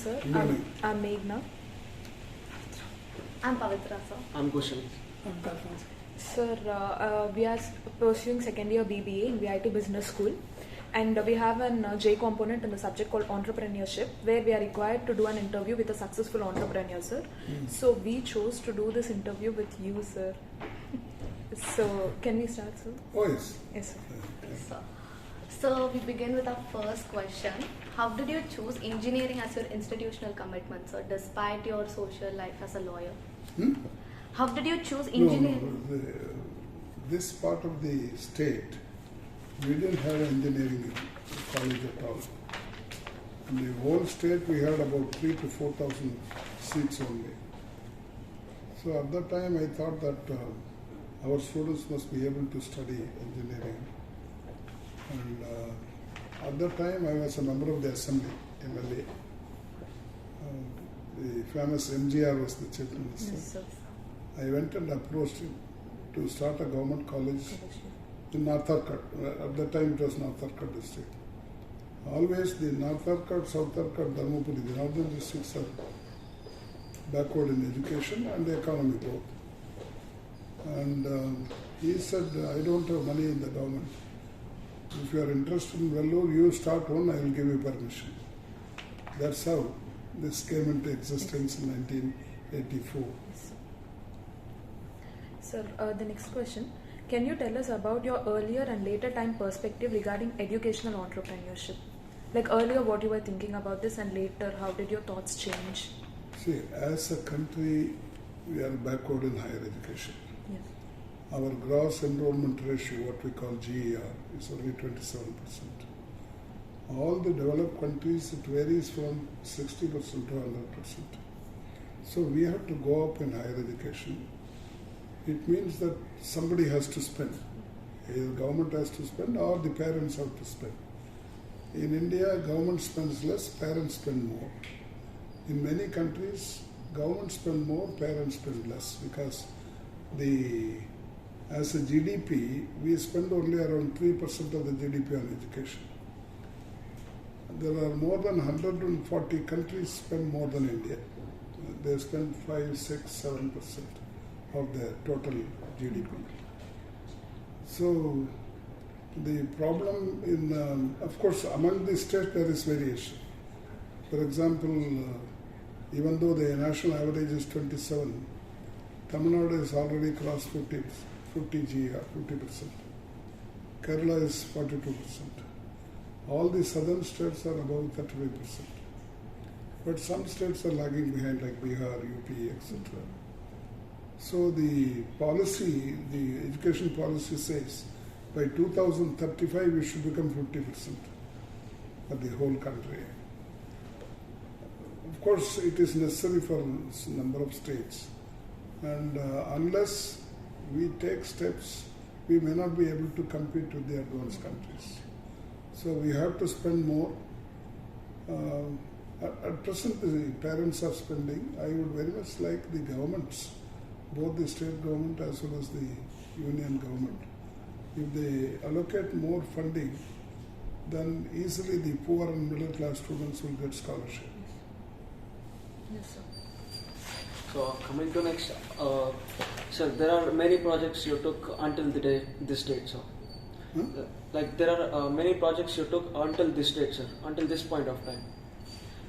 sir. Good morning. I'm Meghna. I'm Pavitra, sir. I'm Kushan. Sir, we are pursuing second year BBA in VIT Business School, and we have an J component in the subject called Entrepreneurship, where we are required to do an interview with a successful entrepreneur, sir. So we chose to do this interview with you, sir. So can we start, sir? Oh, yes. Yes, sir. Yes, sir. So we begin with our first question. How did you choose engineering as your institutional commitment, sir, despite your social life as a lawyer? How did you choose engineering? No, this part of the state, we didn't have engineering college at all. In the whole state, we had about 3,000 to 4,000 seats only. So at that time, I thought that our students must be able to study engineering. And at that time, I was a member of the assembly, MLA. The famous MGR was the chief minister. Yes, sir. I went and approached him to start a government college in North Arcot. At that time, it was North Arcot district. Always the North Arcot, South Arcot, Dharmapuri, the northern districts are backward in education and the economy both. And he said, I don't have money in the government. If you are interested in Vellore, you start one, I will give you permission. That's how this came into existence in 1984. Sir, the next question. Can you tell us about your earlier and later time perspective regarding educational entrepreneurship? Like earlier what you were thinking about this, and later how did your thoughts change? See, as a country, we are backward in higher education. Yes. Our gross enrollment ratio, what we call GER, is only 27%. All the developed countries, it varies from 60% to 100%. So we have to go up in higher education. It means that somebody has to spend. Either government has to spend or the parents have to spend. In India, government spends less, parents spend more. In many countries, government spend more, parents spend less, because as a GDP, we spend only around 3% of the GDP on education. There are more than 140 countries spend more than India. They spend 5, 6, 7% of their total GDP. So the problem of course, among the states there is variation. For example, even though the national average is 27, Tamil Nadu has already crossed 50 GR, 50%. Kerala is 42%. All the southern states are above 35%. But some states are lagging behind, like Bihar, UP, etc. So the policy, the education policy says by 2035 we should become 50% for the whole country. Of course, it is necessary for a number of states, and unless we take steps, we may not be able to compete with the advanced countries. So we have to spend more. At present, the parents are spending. I would very much like the governments, both the state government as well as the union government, if they allocate more funding, then easily the poor and middle class students will get scholarship. Yes, sir. So coming to next, sir, there are many projects you took until this date, sir. Like there are many projects you took until this date, sir, until this point of time.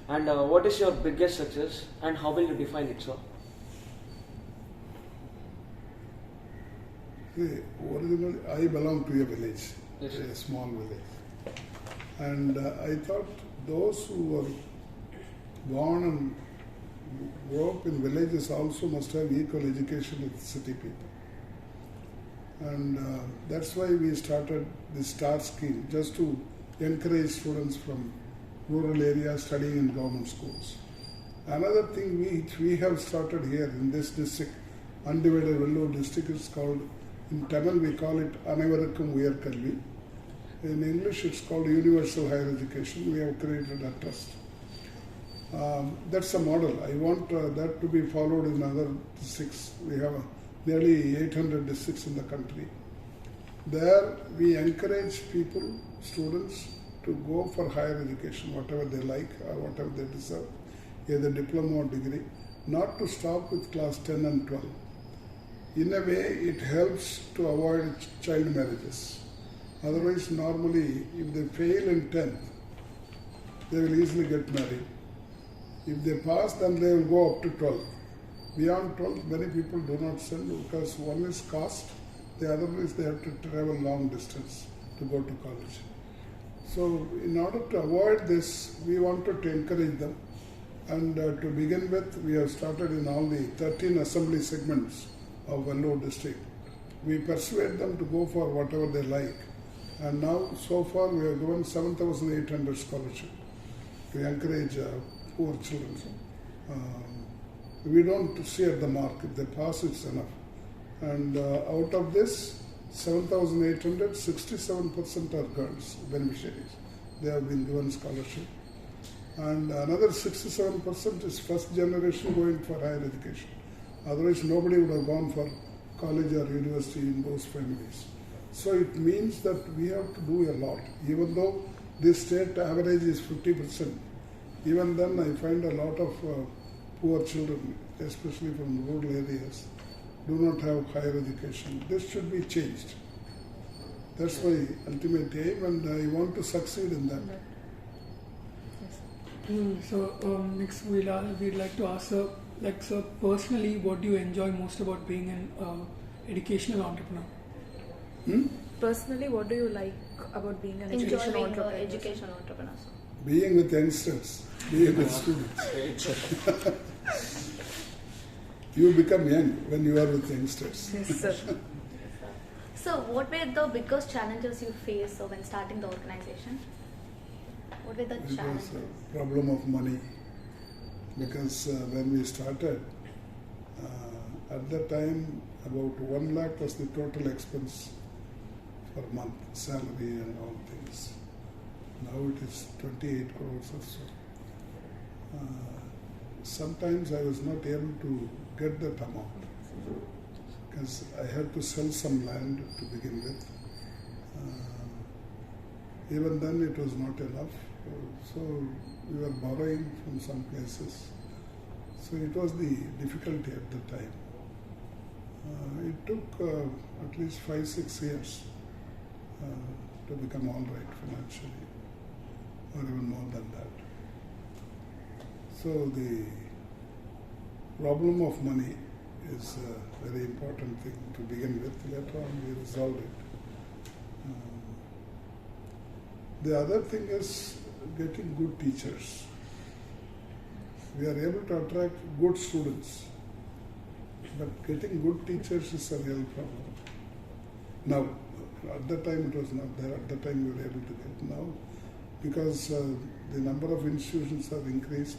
And what is your biggest success, and how will you define it, sir? Originally, I belong to a village, yes, a small village. And I thought those who were born and grew up in villages also must have equal education with city people. And that's why we started the STAR scheme, just to encourage students from rural areas studying in government schools. Another thing which we have started here in this district, undivided Vellore district, is called, in Tamil we call it Anaivarukkum Uyar Kalvi. In English it's called Universal Higher Education. We have created a trust. That's a model. I want that to be followed in other districts. We have nearly 800 districts in the country. There we encourage people, students, to go for higher education, whatever they like or whatever they deserve. either diploma or degree, not to stop with class 10 and 12. In a way, it helps to avoid child marriages. Otherwise, normally, if they fail in 10th, they will easily get married. If they pass, then they will go up to 12. Beyond 12, many people do not send because one is cost, the other is they have to travel long distance to go to college. So, in order to avoid this, we wanted to encourage them. And to begin with, we have started in all the 13 assembly segments of Vellore district. We persuade them to go for whatever they like. And now, so far, we have given 7,800 scholarship to encourage poor children. We don't see at the mark. If they pass, it's enough. And out of this, 7,800, 67% are girls, beneficiaries. They have been given scholarship. And another 67% is first generation going for higher education. Otherwise, nobody would have gone for college or university in those families. So it means that we have to do a lot. Even though this state average is 50%, even then I find a lot of poor children, especially from rural areas, do not have higher education. This should be changed. That's my ultimate aim, and I want to succeed in that. So next we'd like to ask sir, sir, personally, what do you enjoy most about being an educational entrepreneur? Personally, what do you like about being an educational entrepreneur? Educational entrepreneur. Being with youngsters, being with students. You become young when you are with youngsters. Yes, sir. So, what were the biggest challenges you faced when starting the organization? What were the It was challenges? a problem of money, because when we started, at that time about 1 lakh was the total expense per month, salary and all things. Now it is 28 crores or so. Sometimes I was not able to get that amount because I had to sell some land to begin with. Even then it was not enough. So we were borrowing from some places. So it was the difficulty at the time. It took at least 5-6 years to become all right financially, or even more than that. So the problem of money is a very important thing to begin with. Later on we resolved it. The other thing is getting good teachers. We are able to attract good students, but getting good teachers is a real problem. Now, at that time it was not there. At that time we were able to get. Now, because the number of institutions have increased,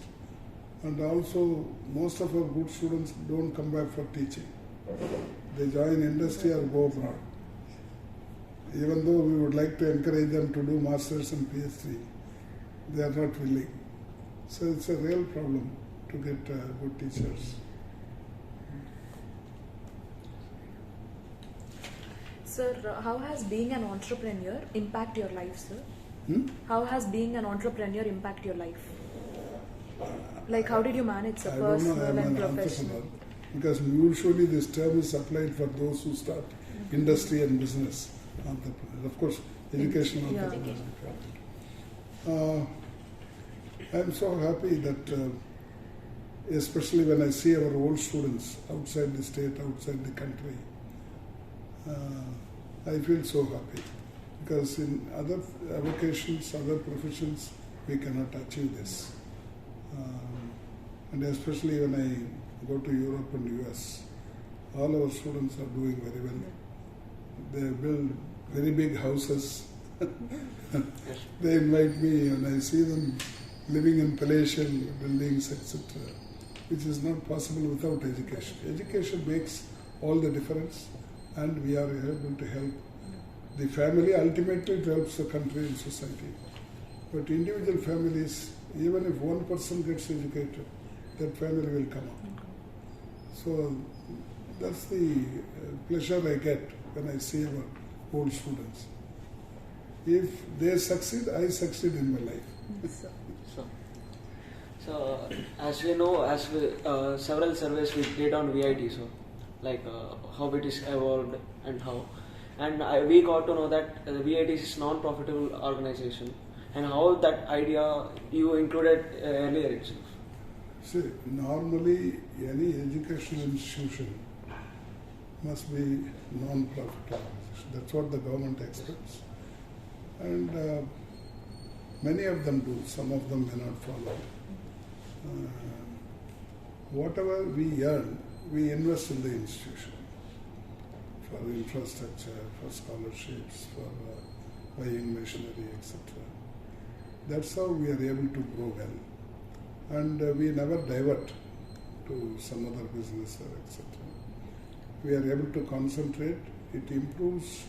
and also most of our good students don't come back for teaching. They join industry or go abroad. Even though we would like to encourage them to do masters and PhD, they are not willing. So it's a real problem to get good teachers. Sir, how has being an entrepreneur impact your life, sir? How has being an entrepreneur impact your life? Like, how did you manage the I don't know, personal I'm and an professional? entrepreneur. Because usually this term is applied for those who start industry and business entrepreneurs. Of course, educational Yeah. entrepreneurs. I'm so happy that, especially when I see our old students outside the state, outside the country, I feel so happy. Because in other vocations, other professions, we cannot achieve this. And especially when I go to Europe and US, all our students are doing very well. They build very big houses. They invite me and I see them living in palatial buildings, etc., which is not possible without education. Education makes all the difference, and we are able to help the family. Ultimately, it helps the country and society. But individual families, even if one person gets educated, that family will come up. So that's the pleasure I get when I see our old students. If they succeed, I succeed in my life. Yes, sir. So as we know, several surveys we did on VIT, so like how it is evolved and how, and we got to know that the VIT is non-profitable organization, and how that idea you included earlier itself. See, normally any educational institution must be non-profit organization. That's what the government expects, and many of them do. Some of them may not follow. Whatever we earn, we invest in the institution for infrastructure, for scholarships, for buying machinery, etc. That's how we are able to grow well, and we never divert to some other business or etc. We are able to concentrate. It improves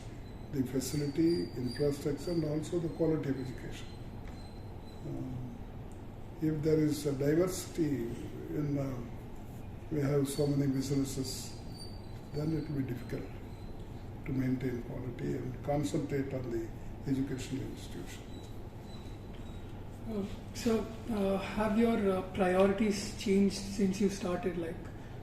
the facility, infrastructure, and also the quality of education. If there is a diversity we have so many businesses, then it will be difficult to maintain quality and concentrate on the educational institution. So, have your priorities changed since you started?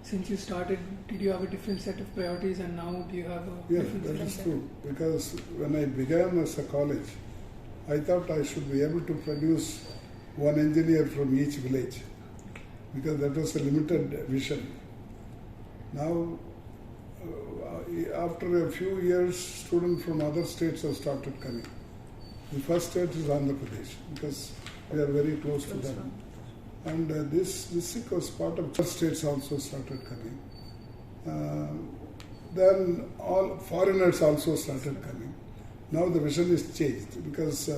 Since you started, did you have a different set of priorities, and now do you have a Yeah, different that set? is true. Because when I began as a college, I thought I should be able to produce one engineer from each village, because that was a limited vision. Now, after a few years, students from other states have started coming. The first state is Andhra Pradesh, because we are very close to them. And this was part of other states also started coming. Then all foreigners also started coming. Now the vision is changed, because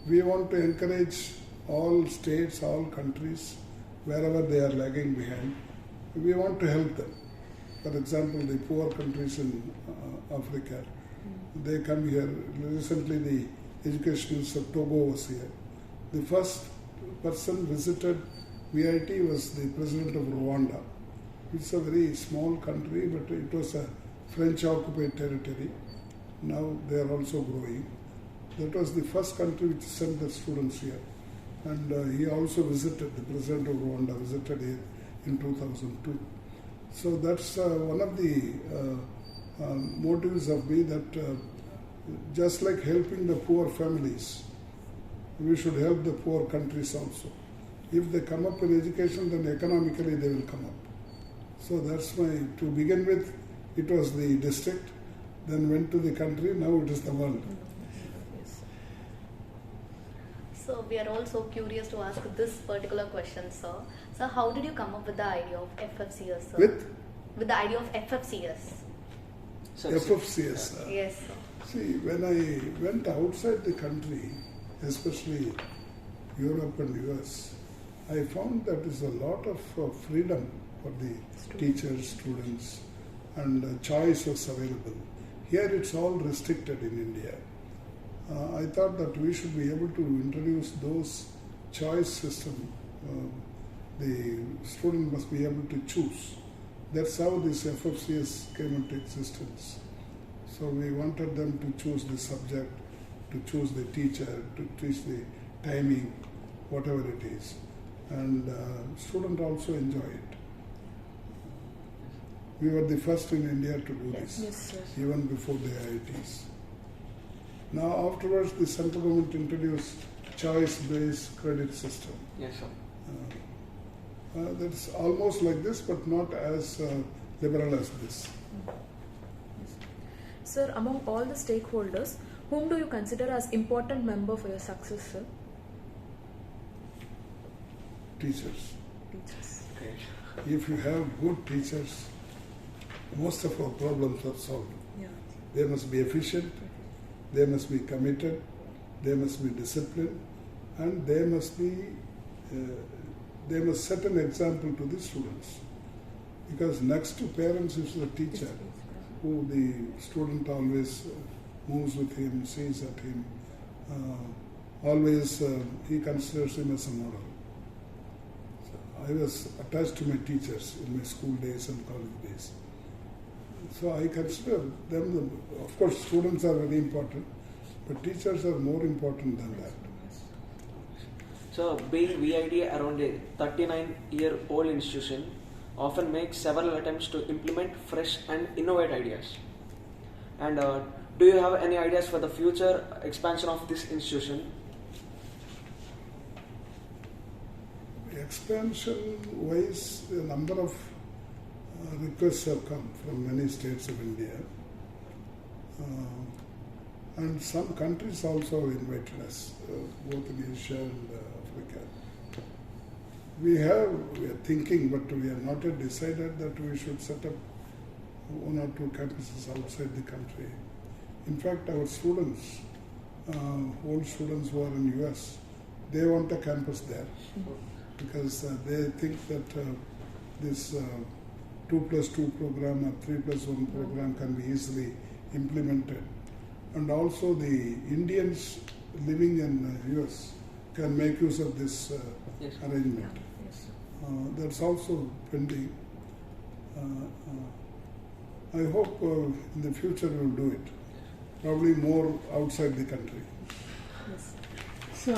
we want to encourage all states, all countries, wherever they are lagging behind, we want to help them. For example, the poor countries in Africa, they come here. Recently, the educationalists of Togo was here. The first person visited VIT was the president of Rwanda. It's a very small country, but it was a French-occupied territory. Now they are also growing. That was the first country which sent their students here. And he also visited, the president of Rwanda visited here in 2002. So that's one of the motives of me, that just like helping the poor families, we should help the poor countries also. If they come up in education, then economically they will come up. So that's to begin with, it was the district, then went to the country, now it is the world. So we are also curious to ask this particular question, sir. So how did you come up with the idea of FFCS, sir? With the idea of FFCS. FFCS. Yes, sir. See, when I went outside the country, especially Europe and US, I found that is a lot of freedom for the teachers, students, and choice was available. Here it's all restricted in India. I thought that we should be able to introduce those choice system. The student must be able to choose. That's how this FFCS came into existence. So we wanted them to choose the subject, to choose the teacher, to choose the timing, whatever it is. And students also enjoy it. We were the first in India to do this, even before the IITs. Now afterwards, the central government introduced choice-based credit system. Yes, sir. That's almost like this, but not as liberal as this. Sir, among all the stakeholders, whom do you consider as important member for your success, sir? Teachers. Teachers. Great. If you have good teachers, most of our problems are solved. Yeah. They must be efficient, they must be committed, they must be disciplined, and they must set an example to the students. Because next to parents is the teacher, who the student always moves with him, sees at him, always he considers him as a model. So I was attached to my teachers in my school days and college days. So I consider them, of course students are very important, but teachers are more important than that. So, being VIT around a 39-year-old institution often makes several attempts to implement fresh and innovative ideas. And do you have any ideas for the future expansion of this institution? Expansion wise, a number of requests have come from many states of India. And some countries also have invited us, both in Asia and Africa. We are thinking, but we have not yet decided that we should set up 1 or 2 campuses outside the country. In fact, our students, old students who are in US, they want a campus there because they think that this 2+2 program or 3+1 program can be easily implemented. And also the Indians living in US can make use of this Yes. arrangement. Yes. That's also pending. I hope in the future we'll do it. Probably more outside the country. Yes. Sir,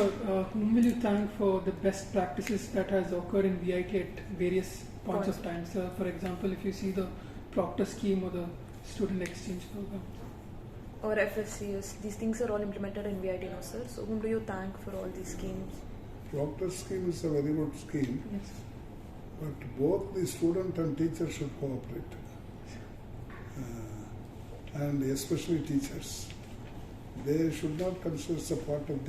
whom will you thank for the best practices that has occurred in VIT at various points of time? Sir, for example, if you see the Proctor scheme or the student exchange program. Or FSCS, these things are all implemented in VIT now, sir. So whom do you thank for all these schemes? Proctor scheme is a very good scheme, Yes. but both the student and teacher should cooperate. And especially teachers. They should not consider as a part of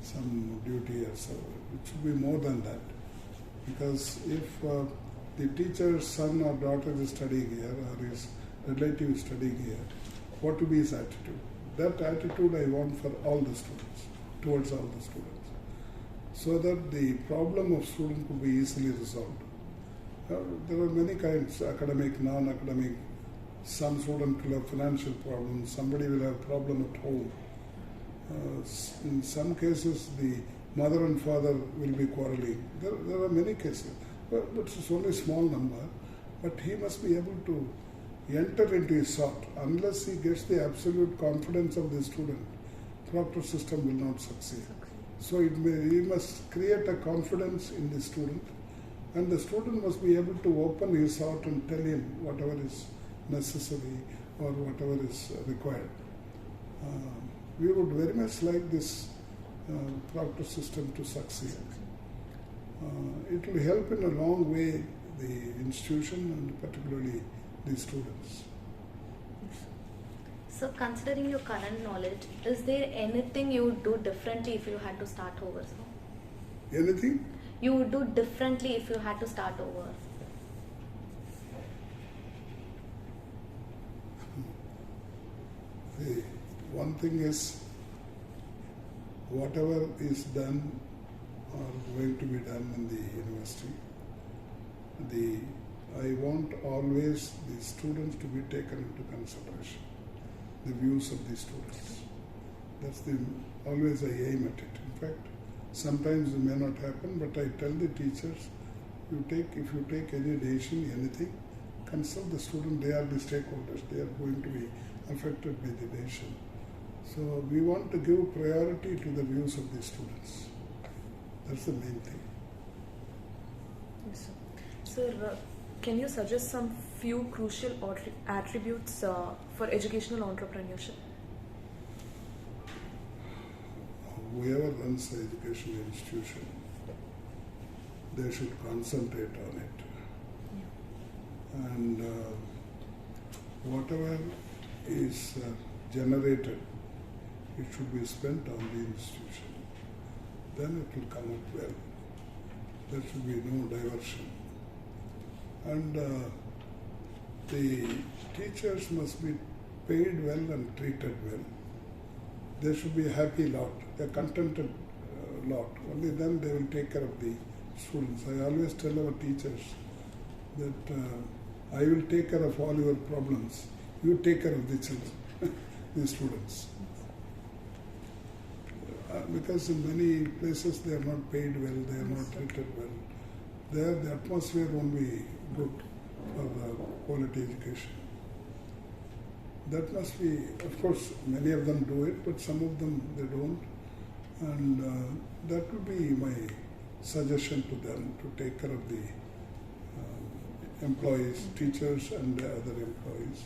some duty or so. It should be more than that. Because if the teacher's son or daughter is studying here or his relative is studying here, what will be his attitude? That attitude I want for all the students, towards all the students, so that the problem of student could be easily resolved. There are many kinds, academic, non-academic. Some student will have financial problems, somebody will have problem at home. In some cases, the mother and father will be quarreling. There are many cases, but it's only a small number. But he must be able to enter into his thought. Unless he gets the absolute confidence of the student, proctor system will not succeed. So he must create a confidence in the student, and the student must be able to open his heart and tell him whatever is necessary or whatever is required. We would very much like this proctor system to succeed. It will help in a long way the institution and particularly the students. So, considering your current knowledge, is there anything you would do differently if you had to start over? Sir? Anything? You would do differently if you had to start over? The one thing is, whatever is done or going to be done in the university, I want always the students to be taken into consideration, the views of the students. That's always I aim at it. In fact, sometimes it may not happen, but I tell the teachers, if you take any decision, anything, consult the student. They are the stakeholders. They are going to be affected by the decision. So we want to give priority to the views of the students. That's the main thing. Yes, sir. Sir, can you suggest some few crucial attributes for educational entrepreneurship? Whoever runs the educational institution, they should concentrate on it. Yeah. And whatever is generated, it should be spent on the institution. Then it will come out well. There should be no diversion. And the teachers must be paid well and treated well. There should be a happy lot, a contented lot. Only then they will take care of the students. I always tell our teachers that I will take care of all your problems. You take care of the children, the students. Because in many places they are not paid well, they are not treated well. There the atmosphere won't be good for quality education. That must be, of course, many of them do it, but some of them they don't. And that would be my suggestion to them, to take care of the employees, teachers and the other employees.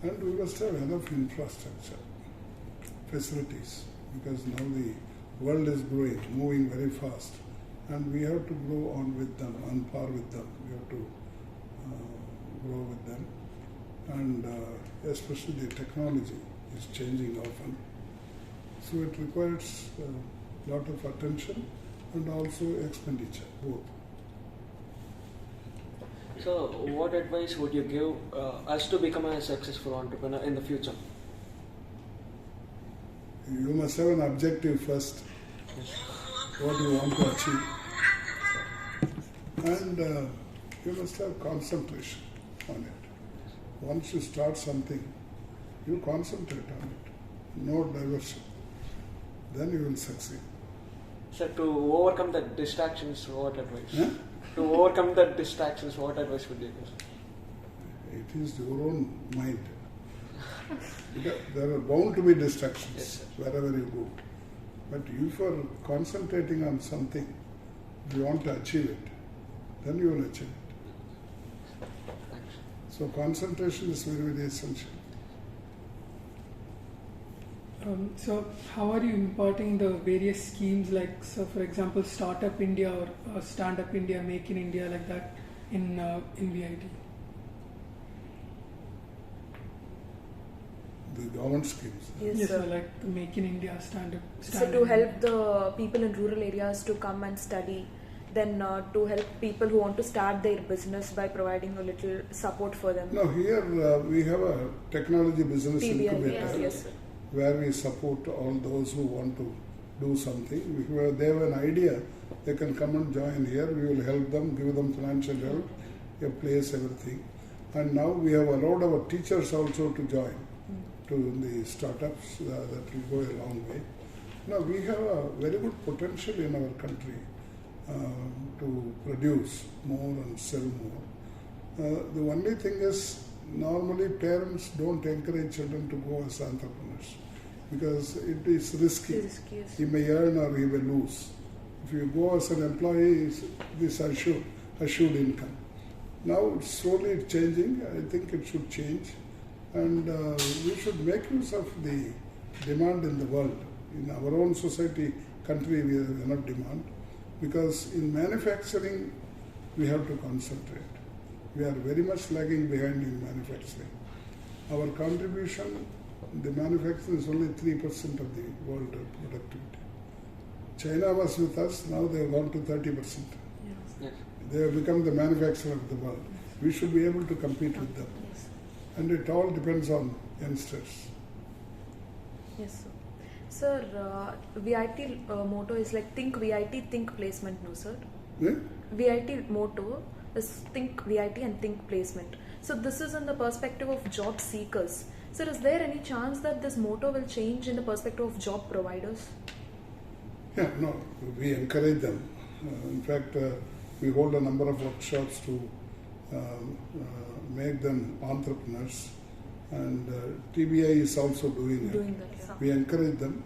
And we must have enough infrastructure, facilities, because now the world is growing, moving very fast, and we have to grow on with them, on par with them. We have to grow with them, and especially the technology is changing often. So it requires a lot of attention and also expenditure, both. So, what advice would you give us to become a successful entrepreneur in the future? You must have an objective first, what you want to achieve. And you must have concentration on it. Once you start something, you concentrate on it, no diversion. Then you will succeed. So, to overcome the distractions, what advice? Huh? To overcome the distractions, what advice would you give? It is your own mind. Because there are bound to be distractions, Yes, wherever you go. But if you are concentrating on something, if you want to achieve it, then you will achieve it. Thanks. So concentration is very, very essential. So how are you imparting the various schemes, like, so for example, Startup India or Stand Up India, Make in India, like that in VIT? The government schemes. Yes, sir. so like the Make in India, Stand Up. So to help the people in rural areas to come and study, then to help people who want to start their business by providing a little support for them. Now here we have a technology business TBI, incubator yes, sir. where we support all those who want to do something. If they have an idea, they can come and join here. We will help them, give them financial help, a place, everything. And now we have allowed our teachers also to join to the startups. That will go a long way. Now we have a very good potential in our country to produce more and sell more. The only thing is, normally parents don't encourage children to go as entrepreneurs because it is risky. Yes. He may earn or he may lose. If you go as an employee, this assured income. Now it's slowly changing. I think it should change, and we should make use of the demand in the world. In our own society, country, we have enough demand, because in manufacturing we have to concentrate. We are very much lagging behind in manufacturing. Our contribution in the manufacturing is only 3% of the world productivity. China was with us, now they have gone to 30%. Yes. They have become the manufacturer of the world. We should be able to compete with them. Yes. And it all depends on youngsters. Yes, sir. Sir, VIT motto is like think VIT, think placement, no sir? Yeah? VIT motto is think VIT and think placement. So this is in the perspective of job seekers. Sir, is there any chance that this motto will change in the perspective of job providers? Yeah, no, we encourage them. In fact, we hold a number of workshops to make them entrepreneurs, and TBI is also doing it. Doing that, yeah. We encourage them,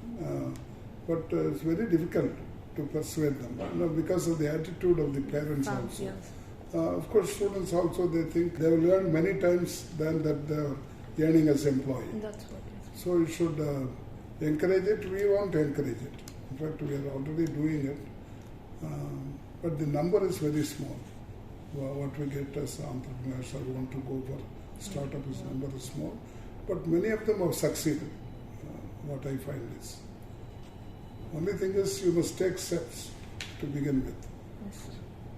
but it's very difficult to persuade them, because of the attitude of the parents also. Yes. Of course, students also, they think they will earn many times than that they are earning as employee. That's what it is. So you should encourage it. We want to encourage it. In fact, we are already doing it, but the number is very small. What we get as entrepreneurs or want to go for startup is number is small, but many of them have succeeded. What I find is, only thing is you must take steps to begin with, Yes.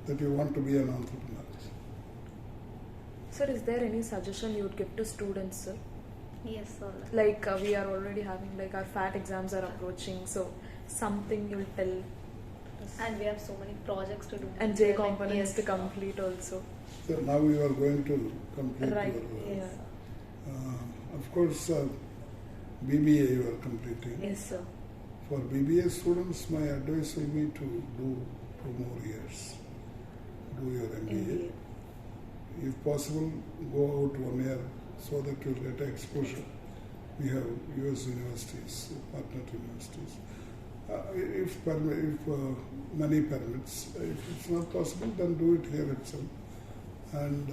that you want to be an entrepreneur. Sir, is there any suggestion you would give to students, sir? Yes, sir. Like we are already having, like our FAT exams are approaching, so something you'll tell us. And we have so many projects to do. And J Like, components yes, to complete also. So now you are going to complete Right, your, yeah. of course, BBA you are completing. Yes, sir. For BBA students, my advice will be to do 2 more years. Do your MBA. If possible, go out 1 year so that you will get exposure. We have US universities, partner universities. if money permits. If it's not possible, then do it here itself. And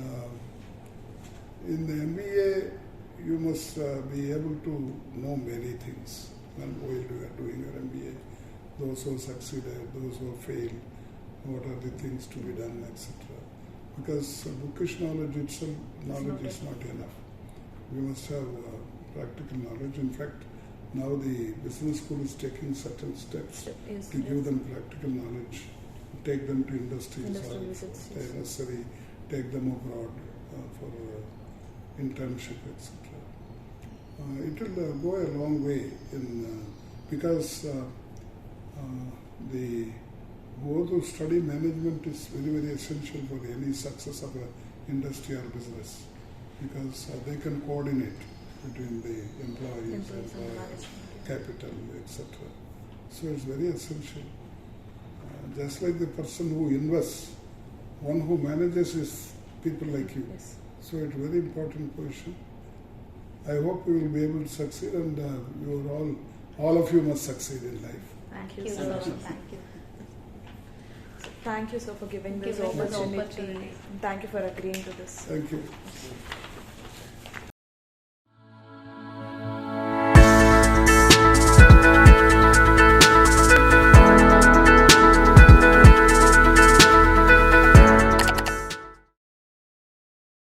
in the MBA, you must be able to know many things while you are doing your MBA. Those who succeeded, those who failed, what are the things to be done, etc. Because bookish knowledge itself, knowledge is not enough. We must have practical knowledge. In fact, now the business school is taking certain steps to give them practical knowledge, take them to industries, Industrial or visits, if necessary, take them abroad for internship, etc. It will go a long way because both to study management is very, very essential for any success of an industry or business, because they can coordinate between the employees and capital, etc. So it's very essential. Just like the person who invests, one who manages is people like you. Yes. So it's a very important position. I hope you will be able to succeed, and you are all of you must succeed in life. Thank you, you, sir. sir. Thank Thank you. Thank you, sir, for giving this Giving this opportunity. opportunity. Thank you for agreeing to this. Thank you.